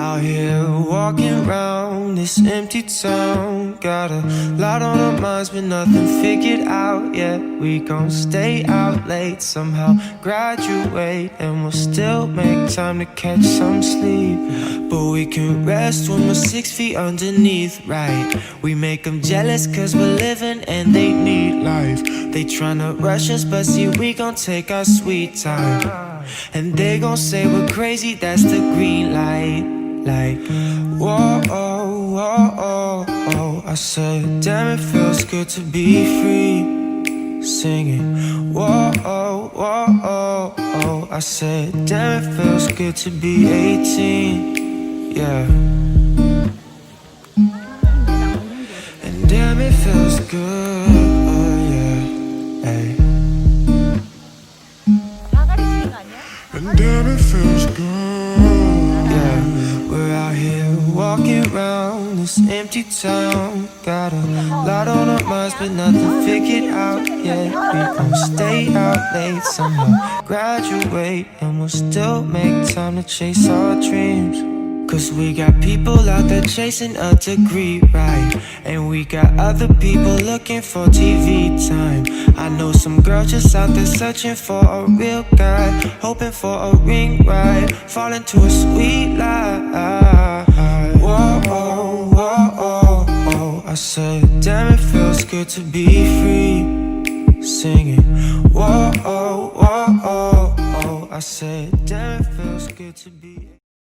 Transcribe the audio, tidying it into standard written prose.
Out here walking round this empty town. Got a lot on our minds but nothing figured out yet. We gon' stay out late, somehow graduate, and we'll still make time to catch some sleep. But we can rest when we're 6 feet underneath, right? We make them jealous cause we're living and they need life. They tryna rush us but see we gon' take our sweet time. And they gon' say we're crazy, that's the green light. Like, whoa, oh, whoa, oh, oh. I said, damn, it feels good to be free. Singing, whoa, oh, whoa, oh, oh. I said, damn, it feels good to be 18. Yeah. And damn, it feels good, yeah. Hey. And damn, it feels good. We're out here walking around this empty town. Got a lot on our minds but nothing figured out yet. We gon' stay out late, somehow graduate, and we'll still make time to chase our dreams. Cause we got people out there chasing a degree, right? And we got other people looking for TV time. I know some girls just out there searching for a real guy, hoping for a ring ride, falling to a sweet lie. Whoa, oh, whoa, oh, oh. I said, damn, it feels good to be free. Singing, whoa, oh, whoa, oh, oh. I said, damn, it feels good to be